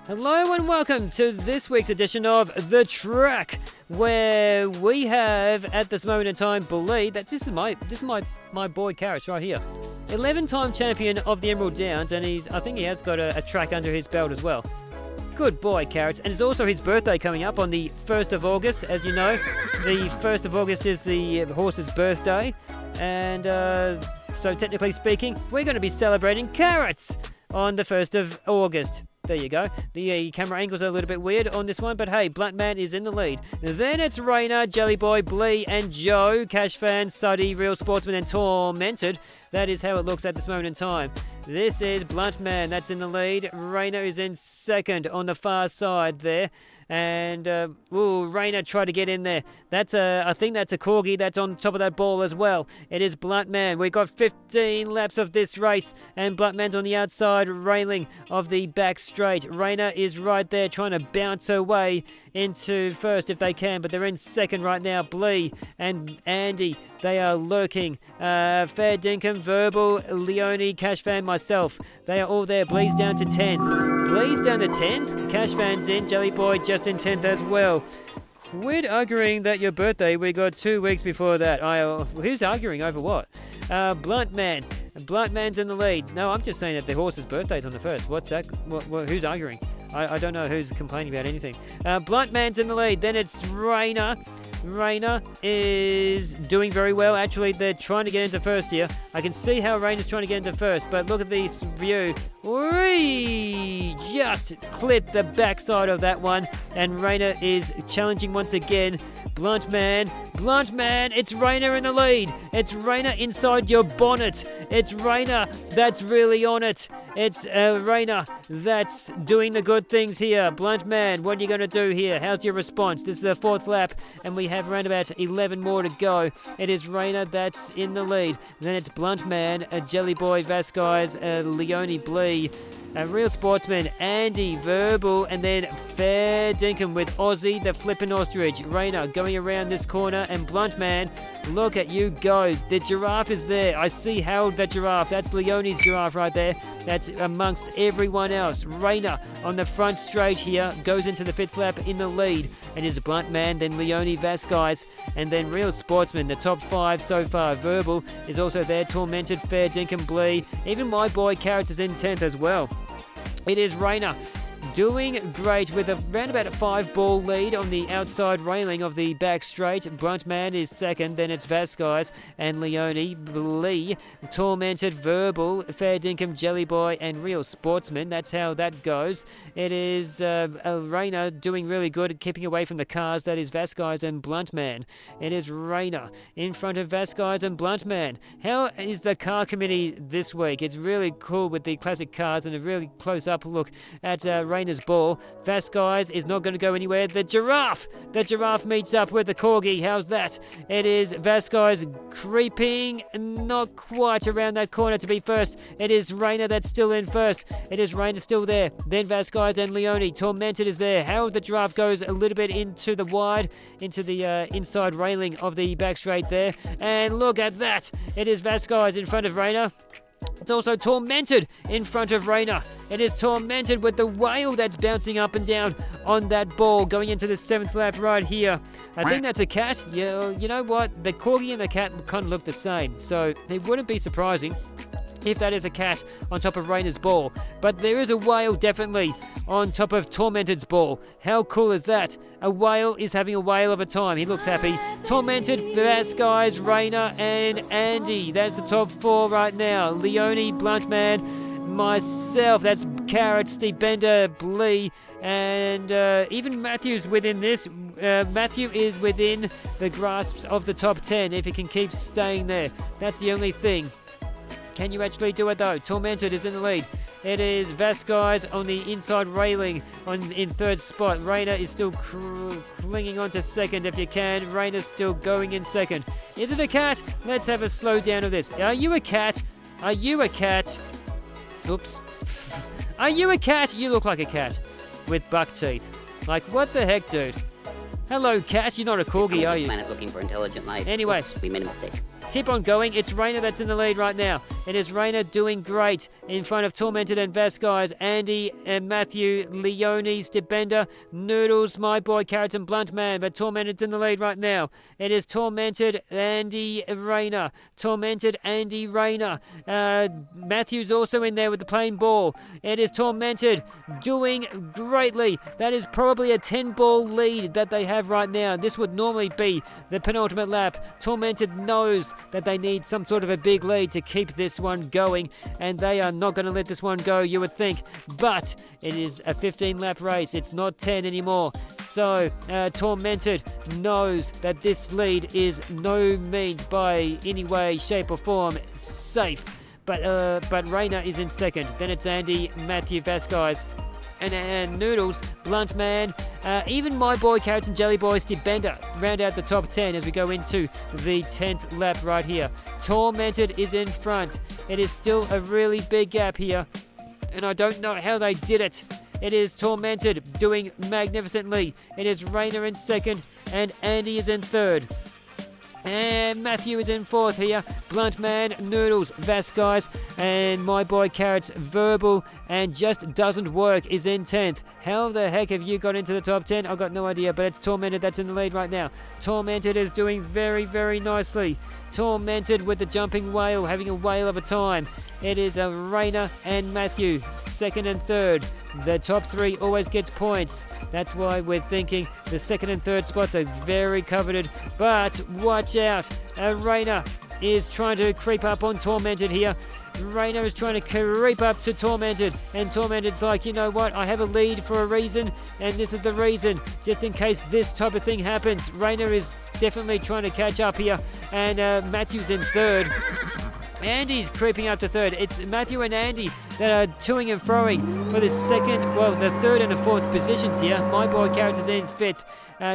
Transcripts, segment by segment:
Hello and welcome to this week's edition of The Track, where we have, at this moment in time, believe that this is my boy Carrots right here. 11-time champion of the Emerald Downs, and I think he has got a track under his belt as well. Good boy, Carrots. And it's also his birthday coming up on the 1st of August, as you know. The 1st of August is the horse's birthday, and so technically speaking, we're going to be celebrating Carrots on the 1st of August. There you go. The camera angles are a little bit weird on this one, but hey, Bluntman is in the lead. Then it's Rainer, Jellyboy, Blee, and Joe, Cash Fan, Suddy, Real Sportsman, and Tormented. That is how it looks at this moment in time. This is Bluntman, that's in the lead. Rainer is in second on the far side there. And, Rainer tried to get in there. I think that's a Corgi that's on top of that ball as well. It is Bluntman. We've got 15 laps of this race, and Bluntman's on the outside railing of the back straight. Rainer is right there trying to bounce her way into first if they can, but they're in second right now. Blee and Andy, they are lurking. Fair Dinkum, Verbal, Leone, Cash Fan, myself. They are all there. Blee's down to 10th. Blee's down to 10th. Cash Fan's in. Jellyboy just in 10th as well. Quit arguing that your birthday, we got 2 weeks before that. Who's arguing over what? Bluntman. Bluntman's in the lead. No, I'm just saying that the horse's birthday's on the 1st. What's that? Who's arguing? I don't know who's complaining about anything. Bluntman's in the lead. Then it's Rainer. Rainer is doing very well. Actually, they're trying to get into first here. I can see how Rainer's trying to get into first, but look at this view. Whee! Just clipped the backside of that one, and Rainer is challenging once again. Bluntman, it's Rainer in the lead. It's Rainer inside your bonnet. It's Rainer that's really on it. It's Rainer that's doing the good things here. Bluntman, what are you going to do here? How's your response? This is the 4th lap, and we have around about 11 more to go. It is Rainer that's in the lead. Then it's Bluntman, Jellyboy, Vasquez, Leone, Blee, Real Sportsman, Andy, Verbal, and then Fair Dinkum with Aussie, the flippin' ostrich. Rainer going around this corner, and Bluntman, look at you go. The giraffe is there. I see Harold the giraffe. That's Leone's giraffe right there. That's amongst everyone else. Rainer on the front straight here goes into the 5th lap in the lead. And is Bluntman, then Leone, Vasquez, and then Real Sportsman. The top 5 so far. Verbal is also there. Tormented, Fair Dinkum, Blee. Even my boy Carrots is in 10th as well. It is Rainer doing great with around about a 5-ball lead on the outside railing of the back straight. Bluntman is second, then it's Vasquez and Leone, Blee, Tormented, Verbal, Fair Dinkum, Jellyboy, and Real Sportsman. That's how that goes. It is Rainer doing really good at keeping away from the cars. That is Vasquez and Bluntman. It is Rainer in front of Vasquez and Bluntman. How is the car committee this week? It's really cool with the classic cars and a really close-up look at Rainer's ball. Vasquez is not going to go anywhere. The giraffe meets up with the Corgi. How's that? It is Vasquez creeping not quite around that corner to be first. It is Rainer that's still in first. It is Rainer still there. Then Vasquez and Leone. Tormented is there. Harold the giraffe goes a little bit into the wide, into the inside railing of the back straight there. And look at that. It is Vasquez in front of Rainer. It's also Tormented in front of Rainer. It is Tormented with the whale that's bouncing up and down on that ball going into the 7th lap right here. I think that's a cat. Yeah, you know what? The Corgi and the cat kind of look the same, so it wouldn't be surprising if that is a cat on top of Rainer's ball. But there is a whale definitely on top of Tormented's ball. How cool is that? A whale is having a whale of a time. He looks happy. Tormented, Vasquez, Rainer, and Andy. That's the top 4 right now. Leone, Bluntman, myself. That's Carrot, Steve Bender, Blee, and even Matthew's within this. Matthew is within the grasps of the top 10 if he can keep staying there. That's the only thing. Can you actually do it though? Tormented is in the lead. It is Vasquez on the inside railing in 3rd spot. Rainer is still clinging on to 2nd if you can. Rainer's still going in 2nd. Is it a cat? Let's have a slow down of this. Are you a cat? Are you a cat? Oops. Are you a cat? You look like a cat with buck teeth. Like, what the heck, dude? Hello, cat. You're not a corgi, are you? Planet looking for intelligent life. Anyway. Oops, we made a mistake. keep on going. It's Raina that's in the lead right now. It is Raina doing great in front of Tormented and Vasquez, Andy and Matthew, Leone, Stibender, Noodles, My Boy, Carrots, and Blunt Man. But Tormented's in the lead right now. It is Tormented, Andy, Raina. Tormented, Andy, Raina. Matthew's also in there with the plain ball. It is Tormented doing greatly. That is probably a 10-ball lead that they have right now. This would normally be the penultimate lap. Tormented knows that they need some sort of a big lead to keep this one going, and they are not going to let this one go, you would think. But it is a 15-lap race. It's not 10 anymore. So Tormented knows that this lead is no means by any way, shape or form safe. But Raina is in second. Then it's Andy, Matthew, Vasquez, and Noodles, Blunt Man, even My Boy, Carrots and Jelly Boy, Steve Bender round out the top 10 as we go into the 10th lap right here. Tormented is in front. It is still a really big gap here, and I don't know how they did it. It is Tormented doing magnificently. It is Raina in second, and Andy is in third. And Matthew is in fourth here. Blunt Man, Noodles, Vasquez, and My Boy Carrots, Verbal, and Just Doesn't Work is in 10th. How the heck have you got into the top 10? I've got no idea, but it's Tormented that's in the lead right now. Tormented is doing very, very nicely. Tormented with the jumping whale, having a whale of a time. It is Raina and Matthew, second and third. The top three always gets points. That's why we're thinking the second and third spots are very coveted. But watch out. Raina is trying to creep up on Tormented here. Raina is trying to creep up to Tormented, and Tormented's like, you know what, I have a lead for a reason, and this is the reason, just in case this type of thing happens. Raina is definitely trying to catch up here, and Matthew's in third. Andy's creeping up to third. It's Matthew and Andy that are toing and froing for the third and the fourth positions here. My Boy Carrots is in fifth.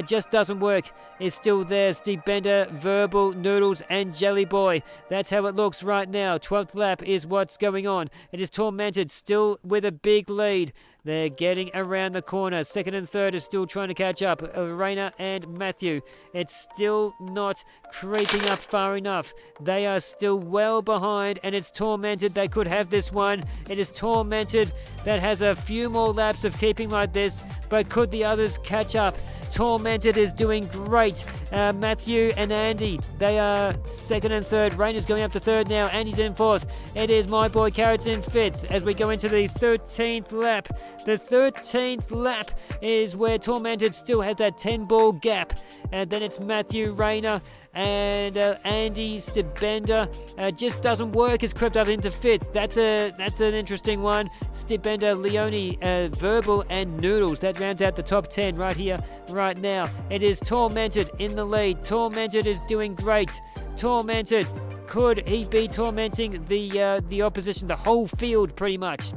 Just Doesn't Work is still there. Steve Bender, Verbal, Noodles, and Jelly Boy. That's how it looks right now. 12th lap is what's going on. It is Tormented still with a big lead. They're getting around the corner. Second and third is still trying to catch up. Raina and Matthew. It's still not creeping up far enough. They are still well behind, and it's Tormented that could have this one. It is Tormented that has a few more laps of keeping like this, but could the others catch up? Tormented is doing great. Matthew and Andy, they are second and third. Raina's going up to third now. Andy's in fourth. It is My Boy Carrots in fifth as we go into the 13th lap. The 13th lap is where Tormented still has that 10-ball gap. And then it's Matthew, Raina, and Andy Stibender. Just Doesn't Work has crept up into fifth. That's an interesting one. Stibender, Leone, Verbal, and Noodles. That rounds out the top 10 right here, right now. It is Tormented in the lead. Tormented is doing great. Tormented, could he be tormenting the opposition, the whole field pretty much?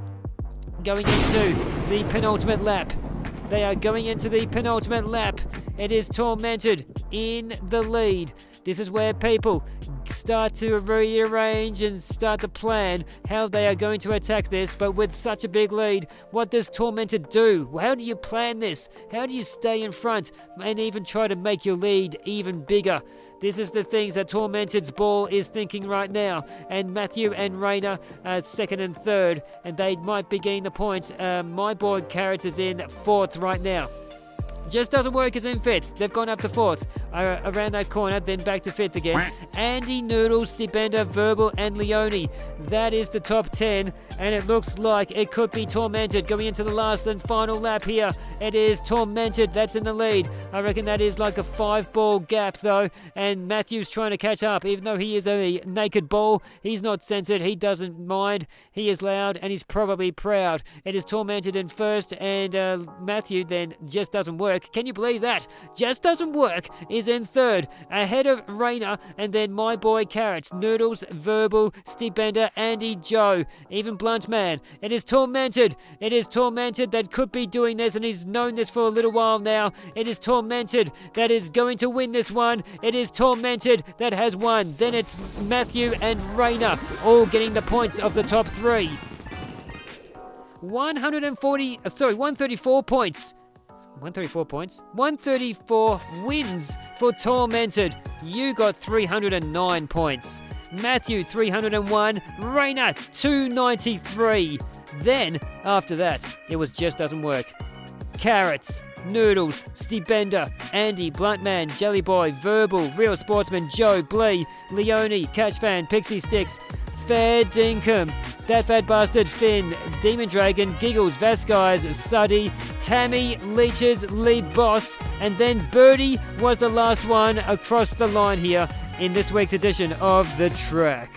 Going into the penultimate lap. They are going into the penultimate lap. It is Tormented in the lead. This is where people start to rearrange and start to plan how they are going to attack this, but with such a big lead, what does Tormented do? How do you plan this? How do you stay in front and even try to make your lead even bigger? This is the things that Tormented's ball is thinking right now. And Matthew and Raina are second and third, and they might be getting the points. My Boy Carrots is in fourth right now. Just Doesn't Work is in fifth. They've gone up to fourth around that corner, then back to fifth again. Andy, Noodles, Stibender, Verbal, and Leone. That is the top 10, and it looks like it could be Tormented going into the last and final lap here. It is Tormented that's in the lead. I reckon that is like a 5-ball gap though, and Matthew's trying to catch up. Even though he is a naked ball, he's not censored. He doesn't mind. He is loud, and he's probably proud. It is Tormented in first, and Matthew then Just Doesn't Work. Can you believe that? Just Doesn't Work is in third, ahead of Raina, and then My Boy Carrots, Noodles, Verbal, Steve Bender, Andy, Joe, even Blunt Man. It is Tormented. It is Tormented that could be doing this, and he's known this for a little while now. It is Tormented that is going to win this one. It is Tormented that has won. Then it's Matthew and Raina all getting the points of the top three. 134 points. 134 points. 134 wins for Tormented. You got 309 points. Matthew, 301. Raina, 293. Then, after that, it was Just Doesn't Work. Carrots, Noodles, Stebender, Andy, Bluntman, Jellyboy, Verbal, Real Sportsman, Joe, Blee, Leone, Catchfan, Pixie Sticks, Fair Dinkum, That Fat Bastard, Finn, Demon Dragon, Giggles, Vasquez, Suddy, Tammy, Leeches, Lead Boss, and then Birdie was the last one across the line here in this week's edition of The Track.